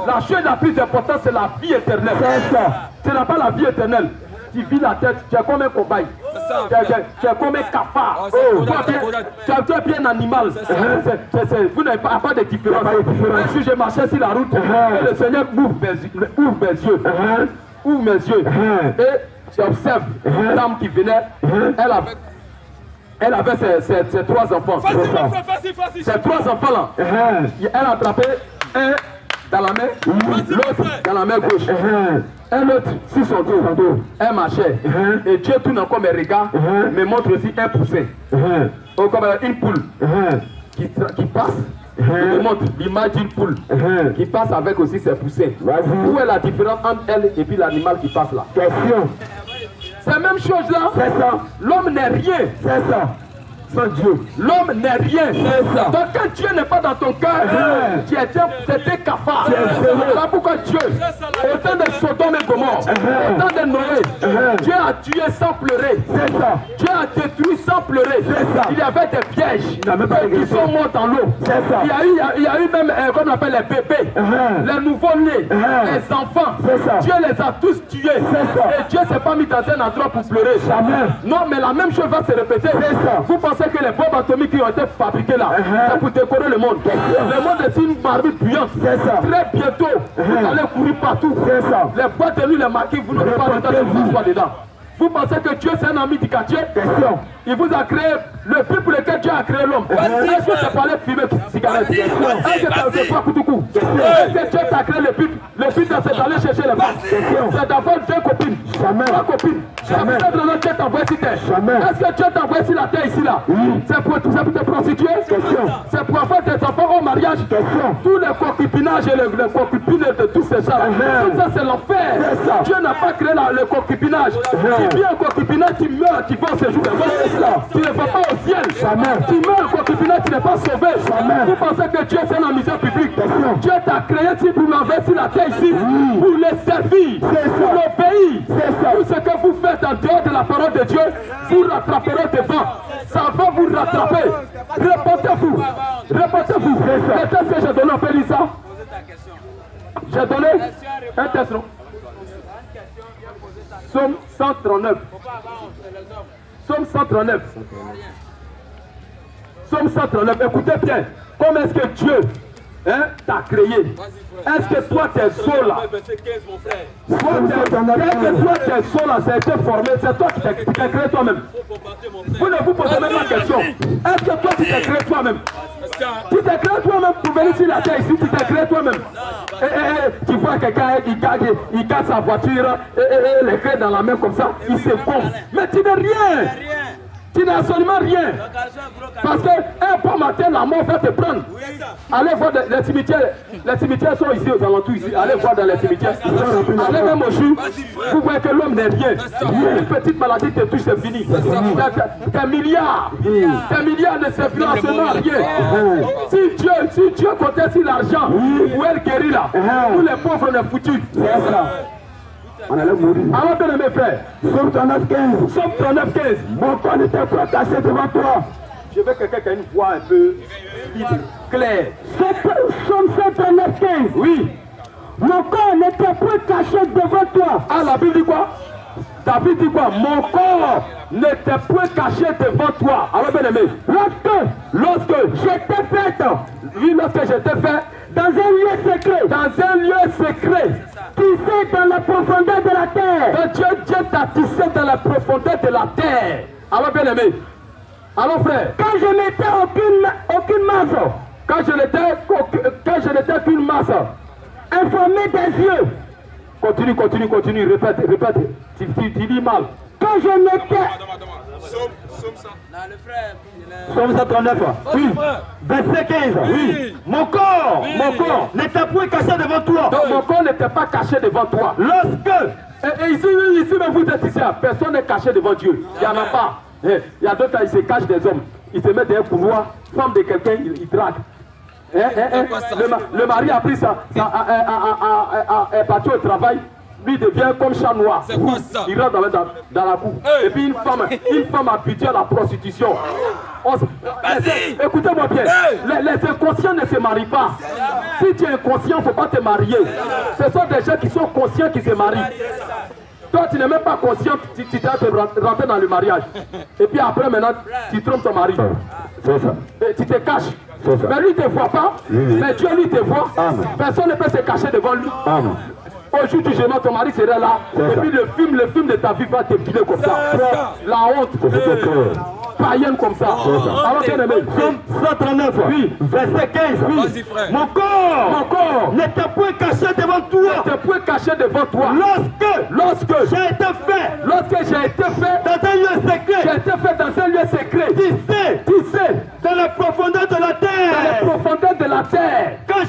Speaker 2: la chose la plus importante, c'est la vie éternelle. Tu n'as pas la vie éternelle. Tu vis la tête, tu es comme un cobaye. Tu es comme un cafard. Tu es bien un animal. Vous n'avez pas de différence. Si je marchais sur la route, et le Seigneur ouvre mes yeux. Ouvre mes yeux. Et j'observe une dame qui venait. Elle avait ses 3 enfants. Ces 3 enfants-là, elle a attrapé un dans la main, l'autre dans la main gauche. Un autre sur son dos. Elle marchait. Et Dieu tourne encore mes regards, me montre aussi un poussin. Comme une poule qui passe. Il me montre l'image d'une poule qui passe avec aussi ses poussins. Où est la différence entre elle et puis l'animal qui passe là? Question. C'est la même chose là. C'est ça. L'homme n'est rien. C'est ça. Sans Dieu. L'homme n'est rien. C'est ça. Donc quand Dieu n'est pas dans ton cœur, tu étais cafard. Voilà pourquoi Dieu, au temps de Sodome et Gomorrhe, au temps de Noé, Dieu a tué sans pleurer. C'est ça. Dieu a détruit sans pleurer. C'est ça. Il y avait des pièges qui sont morts dans l'eau. C'est ça. Il y a eu même, comme on appelle les bébés, les nouveaux-nés, les enfants. C'est ça. Dieu les a tous tués. C'est ça. Et Dieu ne s'est pas mis dans un endroit pour pleurer. Jamais. Non, mais la même chose va se répéter. C'est ça. Vous pensez que les bombes atomiques qui ont été fabriquées là, c'est pour décorer le monde. Le monde est une marmite bouillante. C'est ça. Très bientôt, vous allez courir partout. C'est ça. Les boîtes de nuit, les marquis, vous n'aurez pas le temps de vous asseoir dedans. Vous pensez que Dieu c'est un ami du quartier? Question. Il vous a créé le but pour lequel Dieu a créé l'homme. Est-ce que c'est pas aller fumer cigarette? Est-ce que c'est pas coutou? Est-ce que Dieu t'a créé le but c'est d'aller chercher les femmes? C'est d'avoir 2 copines. Jamais. 3 copines. Jamais. Est-ce que Dieu t'a envoyé sur terre? Jamais. Est-ce que Dieu t'a envoyé sur la terre ici là? C'est pour te prostituer? Question. C'est pour avoir des enfants au mariage? Question. Tous les concubinages et les concubines de tous ces gens. Ça c'est l'enfer. Dieu n'a pas créé le concubinage. Tu viens au concubinage, tu meurs, tu vas au séjour de mort. Tu ne vas pas au ciel. Jamais. Tu meurs au concubinage, tu n'es pas sauvé. Jamais. Vous pensez que Dieu c'est la misère publique? Dieu t'a créé ici pour m'envoyer sur la terre ici, pour les servir, pour l'obéir. Tout ce que vous faites en dehors de la parole de Dieu, vous rattraperez devant. Ça va vous rattraper. Répétez-vous. Répétez-vous. Le texte que j'ai donné, on peut lire ça. J'ai donné un texte. Psaume 139. Psaume 139. Psaume 139. Écoutez bien. Comment est-ce que Dieu t'a créé? Est-ce que toi tes os là, est-ce que toi tes os là, ça a été formé? C'est toi qui t'es créé toi-même. Vous ne vous posez même pas la question. Est-ce que toi tu t'es créé toi-même? Tu t'es créé toi-même pour venir sur la terre ici, tu t'es créé toi-même. Tu vois quelqu'un il casse sa voiture et les clés dans la main comme ça, il se bombe. Mais tu n'es rien. Tu n'as absolument rien. Parce qu'un bon matin, la mort va te prendre. Allez voir les cimetières. Les cimetières sont ici aux alentours. Ici. Allez voir dans les cimetières. Allez même au chou. Vous voyez que l'homme n'est rien. Une petite maladie te touche, c'est fini. Tes milliards. Tes milliards ne serviront absolument à rien. Si Dieu comptait sur l'argent, où elle guérit là, tous les pauvres on est foutus. C'est ça. On allait mourir. Alors bien mes frères, Somme 39:15. Somme 39:15. Mon corps n'était pas caché devant toi. Je veux que quelqu'un ait une voix un peu claire. Somme 39:15. Oui. Mon corps n'était pas caché devant toi. Ah, la Bible dit quoi? David dit quoi? Mon corps n'était point caché devant toi. Alors bien aimé, lorsque j'étais fait, oui, lorsque j'étais fait dans un lieu secret, tissé dans la profondeur de la terre. Dieu t'a tissé dans la profondeur de la terre. Alors bien aimé, alors frère, quand je n'étais aucune masse, quand je n'étais qu'une masse, informé des yeux. Continue, répète. Tu dis mal. Quand je n'étais... Somme 139. Oui. Verset 15. Oui. Mon corps n'était point caché devant toi. Donc, mon corps n'était pas caché devant toi. Lorsque... Et ici, même vous êtes ici, personne n'est caché devant Dieu. Il n'y en a pas. Il y a d'autres, ils se cachent des hommes. Ils se mettent dans un couloir, femme de quelqu'un, ils draguent. Le mari a pris ça, est parti au travail, lui devient comme chat noir.
Speaker 1: C'est quoi ça?
Speaker 2: Il rentre dans la cour. Et puis une femme habituée à la prostitution. Écoutez-moi bien, les inconscients ne se marient pas. Si tu es inconscient, il ne faut pas te marier. Ce sont des gens qui sont conscients qui se marient. Toi, tu n'es même pas conscient, tu dois te rentrer dans le mariage. Et puis après, maintenant, tu trompes ton mari. C'est ça. Et tu te caches. Mais lui ne te voit pas, mais Dieu lui te voit. Personne ne peut se cacher devant lui. Au jour du jugement, ton mari serait là. Et puis le film de ta vie va te filer comme ça. La honte. Païenne comme ça. Alors bien aimé, Somme 139, oui, verset 15. Oui. Mon corps n'était point caché devant toi. N'était point caché devant toi. Lorsque j'ai été fait dans un lieu secret. J'ai été fait dans un lieu secret. Tissé dans la profondeur de la terre. Dans la profondeur de la terre. Quand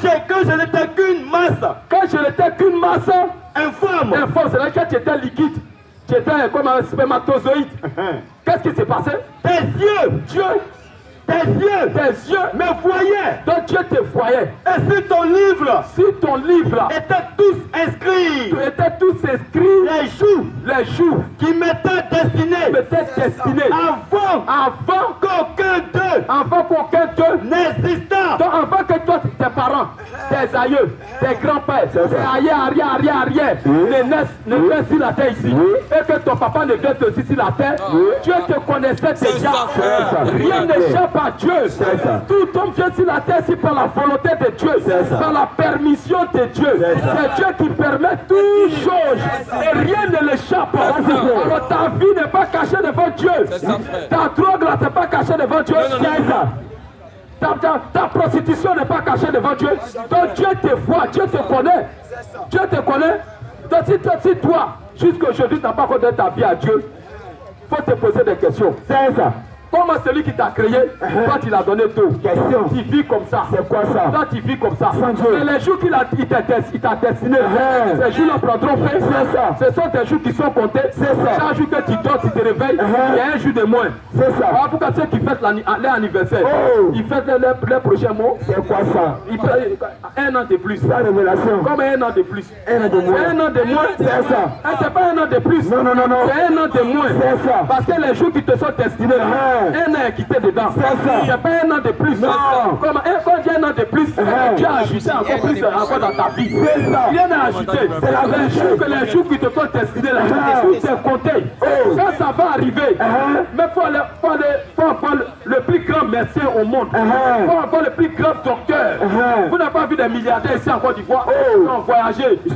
Speaker 2: je n'étais qu'une masse. Informe, c'est-à-dire que tu étais liquide. Tu étais comme un spermatozoïde. Qu'est-ce qui s'est passé? Tes yeux me voyaient. Donc Dieu te voyait. Et si ton livre était tous inscrits, les jours qui m'étaient destinés, avant qu'aucun d'eux n'existât. Donc avant que toi, tes parents, tes aïeux, tes grands-pères, tes arrière, ne naissent sur la terre ici, et que ton papa ne vienne aussi sur la terre, Dieu te connaissait déjà. Rien n'échappe à Dieu. Tout homme vient sur la terre, c'est par la volonté de Dieu, par la permission de Dieu. C'est Dieu qui permet toutes choses et rien ne l'échappe. Alors ta vie n'est pas cachée devant Dieu. Ta drogue là, c'est pas caché devant Dieu. Ta prostitution n'est pas cachée devant Dieu. Donc Dieu te voit, Dieu te connaît. Donc si toi, jusqu'aujourd'hui, tu n'as pas donné ta vie à Dieu, il faut te poser des questions. C'est ça. Comment celui qui t'a créé, toi tu l'as donné tout. Question. Tu vis comme ça. C'est quoi ça? Toi tu vis comme ça. Et les jours qu'il t'a destiné, ces jours-là prendront fin. C'est ça. Ce sont des jours qui sont comptés. C'est ça. Chaque jour que tu dors, tu te réveilles, il y a un jour de moins. C'est ça. Alors pourquoi ceux qui fêtent leur anniversaire, ils fêtent leur prochain mot. C'est quoi ça? Ils prennent un an de plus. C'est la révélation. Comme un an de plus. Un an de moins. Un an de moins. C'est ça. C'est pas un an de plus. Non. C'est un an de moins. C'est ça. Parce que les jours qui te sont destinés, un an est quitté dedans. C'est pas un an de plus. Comme quand il y a un an de plus, tu as ajouté encore plus encore dans ta vie. Rien à ajouter. C'est les jours qui te sont destinés, tout est compté. Quand ça va arriver, mais il faut avoir le plus grand médecin au monde. Il faut avoir le plus grand docteur. Vous n'avez pas vu des milliardaires ici en Côte d'Ivoire qui ont voyagé. Ils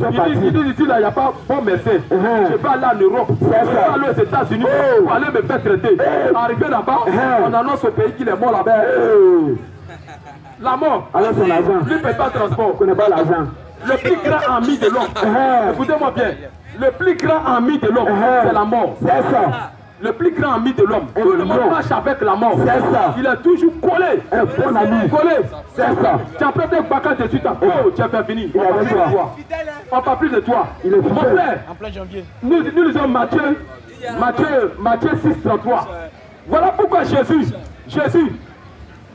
Speaker 2: disent ici, il n'y a pas bon médecin. Je vais aller en Europe, je vais aller aux États-Unis pour aller me faire traiter. Arrivé là-bas, on annonce au pays qu'il est mort là-bas. La mort. Alors c'est l'argent. Lui ne paie pas de transport. On ne connaît pas l'argent. Le plus grand ami de l'homme. Écoutez-moi bien. Le plus grand ami de l'homme, c'est la mort. C'est ça. le plus grand ami de l'homme. Tout le monde marche avec la mort.
Speaker 3: C'est ça.
Speaker 2: Il est toujours collé.
Speaker 3: Un bon ami.
Speaker 2: Collé.
Speaker 3: C'est ça.
Speaker 2: Tu as peut-être Bakar dessus. Oh, tu as fait fini. On parle plus de toi. On parle plus de toi.
Speaker 3: Il est
Speaker 2: Mon frère,
Speaker 1: En plein janvier.
Speaker 2: nous lisons Matthieu 6:33. Voilà pourquoi Jésus,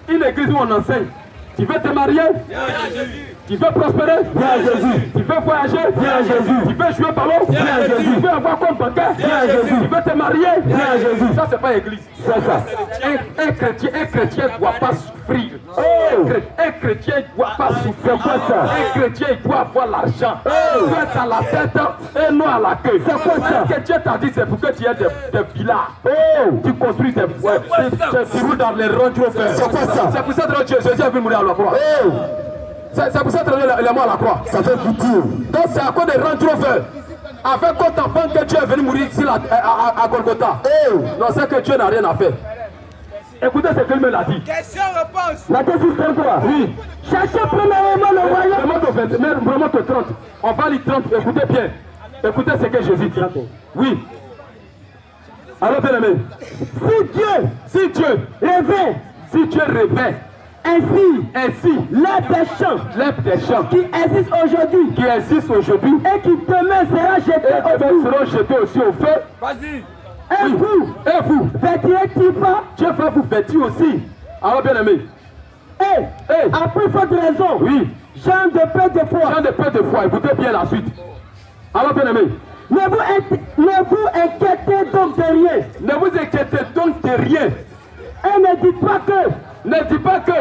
Speaker 2: une église où on enseigne. Tu veux te marier? Tu veux prospérer?
Speaker 3: Viens à Jésus.
Speaker 2: Tu veux voyager?
Speaker 3: Viens à Jésus.
Speaker 2: Tu veux jouer ballon?
Speaker 3: Viens à Jésus.
Speaker 2: Tu veux avoir comme banquet?
Speaker 3: Viens à Jésus.
Speaker 2: Tu veux te marier?
Speaker 3: Viens à Jésus.
Speaker 2: Ça, c'est pas église.
Speaker 3: C'est ça.
Speaker 2: Un chrétien ne doit pas souffrir. Un chrétien ne doit pas souffrir.
Speaker 3: C'est quoi ça?
Speaker 2: Un chrétien il doit avoir l'argent. Il doit être à la tête et non à la queue.
Speaker 3: C'est quoi ça?
Speaker 2: Ce que Dieu t'a dit, c'est pour que tu aies des villas. Tu construis des tu roules dans les Range Rover.
Speaker 3: C'est quoi ça?
Speaker 2: C'est pour ça que Jésus est venu mourir à la croix. C'est pour ça qu'il est mort à la croix.
Speaker 3: Ça fait pitié.
Speaker 2: Donc c'est à cause des Range Rover. Avec qu'on t'apprend que Dieu est venu mourir ici à Golgotha. Non, c'est que Dieu n'a rien à faire. Écoutez ce qu'il me l'a dit.
Speaker 1: Question-réponse.
Speaker 3: Matthieu 6:33.
Speaker 2: Oui.
Speaker 3: Cherchez premièrement le royaume.
Speaker 2: Vraiment au 30. On va lire 30. Écoutez bien. Écoutez ce que Jésus dit. Oui. Alors bien aimé. Si Dieu révèle ainsi l'herbe des champs
Speaker 3: qui existe aujourd'hui
Speaker 2: qui existe aujourd'hui
Speaker 3: et qui demain sera jeté au feu.
Speaker 2: seront jetés aussi au feu.
Speaker 1: Vas-y.
Speaker 2: Et vous,
Speaker 3: Vêtirez-il pas?
Speaker 2: Dieu va vous vêtir aussi. Alors bien aimé.
Speaker 3: Après votre raison,
Speaker 2: Oui.
Speaker 3: Jean de peu de foi,
Speaker 2: Jean de peu de foi. Écoutez bien la suite. Alors bien aimé.
Speaker 3: ne vous inquiétez donc de rien.
Speaker 2: Ne vous inquiétez donc de rien.
Speaker 3: Et ne dites pas que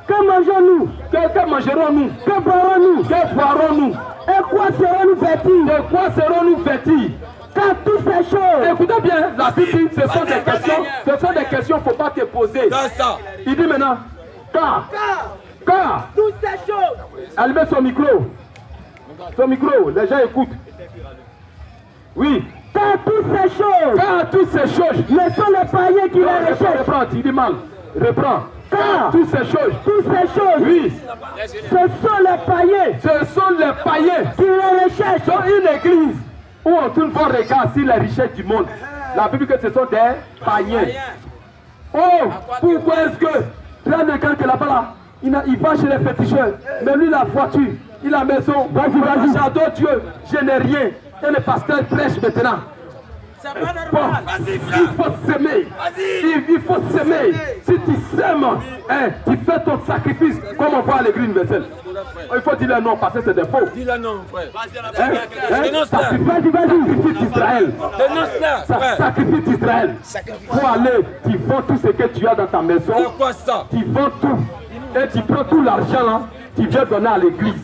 Speaker 3: mangeons-nous,
Speaker 2: que mangerons-nous,
Speaker 3: que boirons-nous,
Speaker 2: que boirons-nous,
Speaker 3: et quoi serons-nous vêtis?
Speaker 2: de quoi serons-nous vêtis.
Speaker 3: Car toutes ces choses,
Speaker 2: Écoutez bien, la Bible, ce sont des questions, qu'il ne faut pas te poser.
Speaker 1: Dans ça.
Speaker 2: Il dit maintenant, car,
Speaker 3: toutes ces choses,
Speaker 2: allumez son micro, les gens écoutent. Oui,
Speaker 3: car toutes ces choses ne sont les païens qui les recherchent.
Speaker 2: reprends, il dit mal, reprends.
Speaker 3: Car
Speaker 2: Toutes ces choses, oui,
Speaker 3: ce sont les païens
Speaker 2: ce sont les païens.
Speaker 3: qui les recherchent.
Speaker 2: Dans une église où on tourne vos regards sur les richesses du monde, la Bible dit que ce sont des païens. Oh, pourquoi est-ce que là, quelqu'un qui est là-bas, là, il va chez les féticheurs, mais lui, la voiture, il a la maison, vas-y, j'adore Dieu, je n'ai rien. Et le pasteur prêche maintenant. Bon, il faut s'aimer. Il faut s'aimer. Si tu s'aimes, hein, tu fais ton sacrifice, comme on voit à l'église universelle. Il faut dire le nom parce que c'est des faux.
Speaker 1: Dis-le non, frère.
Speaker 2: Sacrifice d'Israël. Sacrifice d'Israël. Pour aller, tu vends tout ce que tu as dans ta maison.
Speaker 1: C'est quoi ça?
Speaker 2: Tu vends tout. Et tu prends tout l'argent là, tu viens donner à l'église.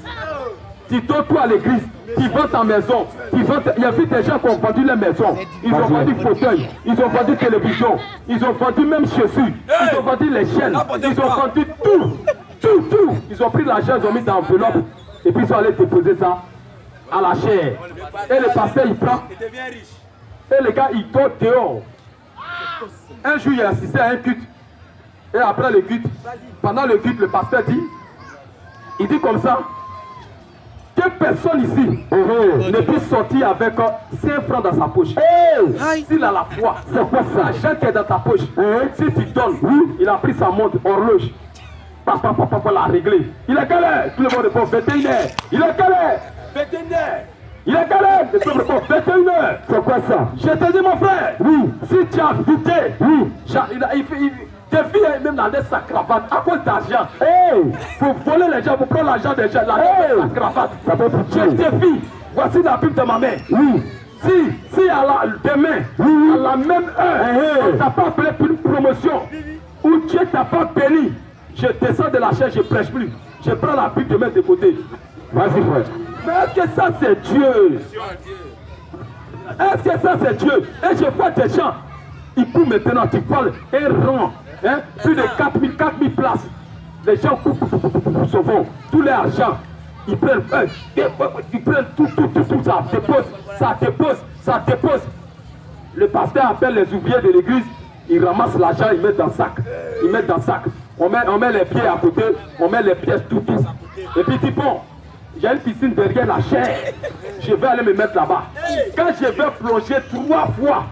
Speaker 2: Tu donnes tout à l'église. Tu vends ta maison. Il y a vu des gens qui ont vendu les maisons. Ils ont vendu fauteuil. Ils ont vendu télévision. Ils ont vendu même chaussures. Ils ont vendu les chaînes. Ils ont vendu tout. Tout. Ils ont pris l'argent, ils ont mis dans l'enveloppe. Et puis ils sont allés déposer ça à la chaire. Et le pasteur il prend. Et le gars il dort dehors. Un jour il a assisté à un culte. Et après le culte, pendant le culte, le pasteur dit, il dit comme ça, que personne ici ne puisse sortir avec 5 francs dans sa poche. S'il a la foi, c'est quoi ça? L'argent qui est dans ta poche, si tu donnes, il a pris sa montre, horloge. Papa l'a réglé. Il est galère. Tout le monde répond 21h. Il est galère. 21h. Il est galère. Tout le monde répond 21h. C'est quoi ça? Je te dis mon frère. Oui. Si tu as vidé, des filles même dans sa cravate à cause d'argent. Pour voler les gens, pour prendre l'argent des gens, sa cravate. Je te dis, voici la Bible de ma mère. Oui. Si à demain, à la même heure, on ne t'a pas appelé pour une promotion, ou Dieu ne t'a pas béni, je descends de la chaise, je ne prêche plus. Je prends la Bible de mettre de côté. Vas-y, frère. Mais est-ce que ça c'est Dieu? Est-ce que ça c'est Dieu? Et je vois des gens, ils courent maintenant, tu parles, un rond, hein, plus de 4000 places. Les gens coupent, se vont, tout l'argent. Ils prennent tout, ça dépose. Le pasteur appelle les ouvriers de l'église, ils ramassent l'argent, ils mettent dans le sac. On met les pieds à côté, on met les pièces tout. Et puis dit bon, j'ai une piscine derrière la chaire, je vais aller me mettre là-bas. Quand je vais plonger 3 fois,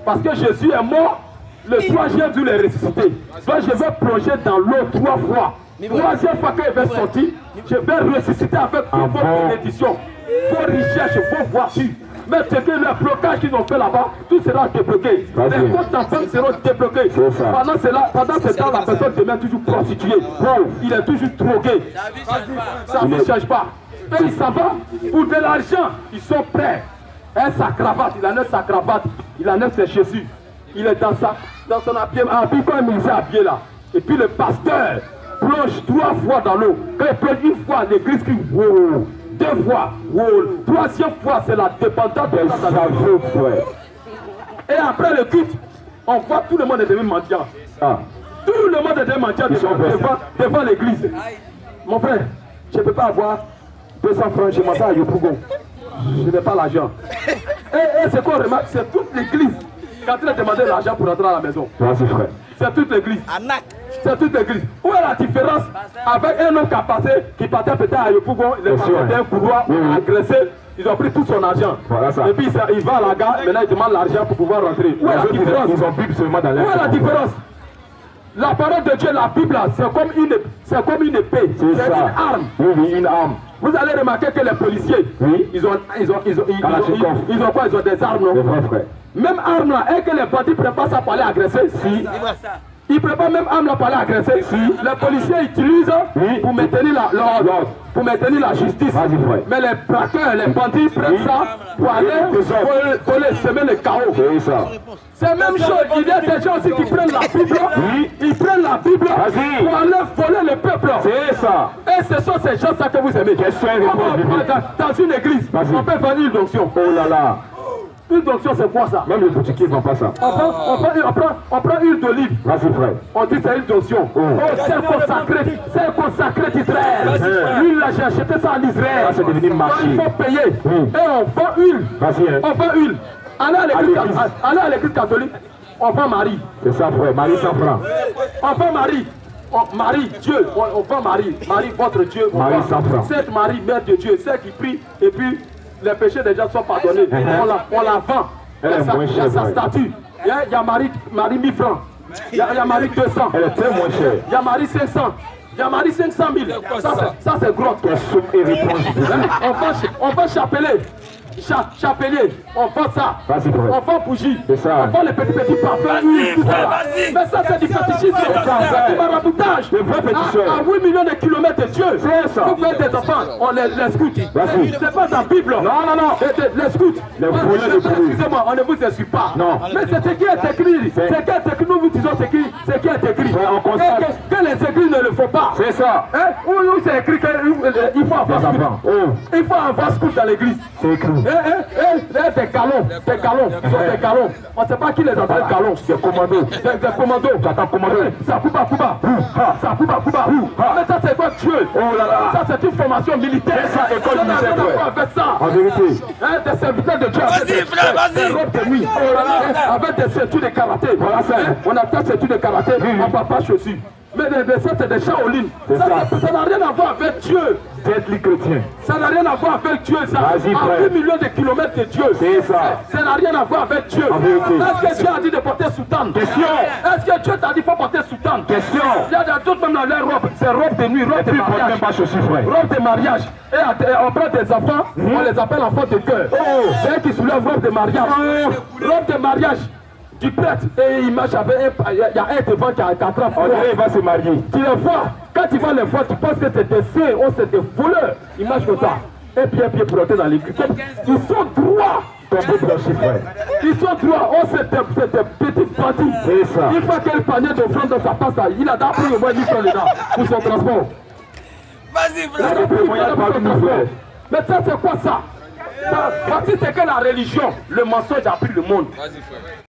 Speaker 2: Parce que Jésus est mort, le 3e jour il est ressuscité. Donc je vais plonger dans l'eau 3 fois. 3e fois qu'il va sortir, je vais ressusciter avec toute votre bénédiction, vos richesses, vos voitures. Mais c'est que le blocage qu'ils ont fait là-bas, tout sera débloqué. Les comptes d'enfants seront débloqués. Pendant ce temps, la personne devient toujours prostituée. Il est toujours drogué. Ça ne change pas. Et il s'en va pour de l'argent. Ils sont prêts. Sa cravate, il enlève sa cravate, il enlève ses chaussures. Il est dans son habit comme il s'est habillé là. Et puis le pasteur plonge 3 fois dans l'eau. Quand il plonge une fois, l'église crie wow. 2 fois, wow. 3e fois, c'est la dépendance de la. Et après le culte, on voit tout le monde est devenu mendiant. Tout le monde est devenu mendiant devant l'église. Mon frère, je ne peux pas avoir 200 francs, je m'en vais à Yopougon. Je n'ai pas l'argent. Et ce qu'on remarque, c'est toute l'église. Quand il a demandé l'argent pour rentrer à la maison. C'est toute l'église. C'est toute l'église. Où est la différence avec un homme qui partait peut-être à Yopougon, il est passé d'un couloir agressé, ils ont pris tout son argent. Et puis il va à la gare, maintenant il demande l'argent pour pouvoir rentrer. Où est la différence? Ils ont Bible seulement dans l'air. Où est la différence? La parole de Dieu, la Bible, c'est comme une épée, c'est une arme. Oui, une arme. Vous allez remarquer que les policiers, ils ont quoi? Ils ont des armes, non? Même arme là, et que les bandits préparent ça pour aller agresser, si. Ils préparent même arme là pour aller agresser, si. Les policiers utilisent pour maintenir l'ordre, pour maintenir la justice. Mais les braqueurs, les bandits prennent ça pour aller voler, semer le chaos. C'est même chose, il y a des gens aussi qui prennent la Bible, ils prennent la Bible pour aller voler le peuple. C'est ça. Et ce sont ces gens-là que vous aimez. Dans une église, on peut faire une onction. Oh là là. Une onction, c'est quoi ça? Même les boutiquiers ne font pas ça. On prend huile d'olive. Vas-y, frère. On dit c'est une onction. Oh, c'est consacré d'Israël. L'huile là, j'ai acheté ça en Israël. C'est devenu marché. Il faut payer. Et on vend huile. On vend huile. Allez à l'église catholique, on vend Marie. C'est ça, frère. Marie 100 francs. On vend Marie. Marie, Dieu, on vend Marie. Marie, votre Dieu. Marie 100 francs. Cette Marie, mère de Dieu, celle qui prie et puis les péchés des gens sont pardonnés. On la vend. Il y a sa statue. Il y a Marie 1000 francs. Il y a Marie 200. Elle est très moins chère. Il y a Marie 500. Il y a Marie 500 000. Ça c'est grotte. On vend chapelet. Chapelier, on vend ça, on vend bougie, on vend les petits parfums, mais ça c'est du fétichisme, c'est du maraboutage. À 8 millions de kilomètres de Dieu, vous faites des enfants, on les scoute. C'est pas dans la Bible, non, les scouts. Excusez-moi, on ne vous insulte pas. Mais c'est ce qui est écrit, nous vous disons ce qui est écrit. Que les églises ne le font pas. C'est ça. Où c'est écrit qu'il faut avoir scout. Il faut avoir scout dans l'église. C'est écrit. Des galons, on ne sait pas qui les appelle galons, des commandos, j'attends commando, ça coupa, mais ça c'est quoi Dieu? Ça c'est une formation militaire, ça école militaire, avec ça, en vérité, des serviteurs de Dieu, des robes de nuit, avec des ceintures de karaté, on a des ceintures de karaté, on ne va pas chaussures. Mais ça c'est des Shaolin. Ça n'a rien à voir avec Dieu. D'être chrétien. Ça n'a rien à voir avec Dieu. Ça a 8 millions de kilomètres de Dieu. C'est ça. Ça n'a rien à voir avec Dieu. Est-ce que Dieu a dit de porter soutane? Question. Est-ce que Dieu t'a dit qu'il faut porter soutane? Question. Il y a d'autres même dans leur robe. C'est robe de nuit, robe de mariage. Robe de mariage. Et on prend des enfants, on les appelle enfants de cœur. C'est eux qui soulèvent robe de mariage. Robe de mariage. Du prêtre, et il marche avec il y a un devant qui a 4 ans. On dirait qu'il va se marier. Tu les vois, quand tu vas les voir, tu penses que c'est des fées, oh c'est des voleurs. Ils marchent comme ça. Un pied pour entrer dans l'église. Ils sont droits. Ils sont droits. Oh c'est des petites bandits. C'est ça. Une fois quel panier d'offrande dans sa passe, il a d'abord pris au moins 10 francs dedans pour son transport. Vas-y, frère. Mais ça c'est quoi ça? Voici c'est que la religion, le mensonge a pris le monde. Vas-y, frère.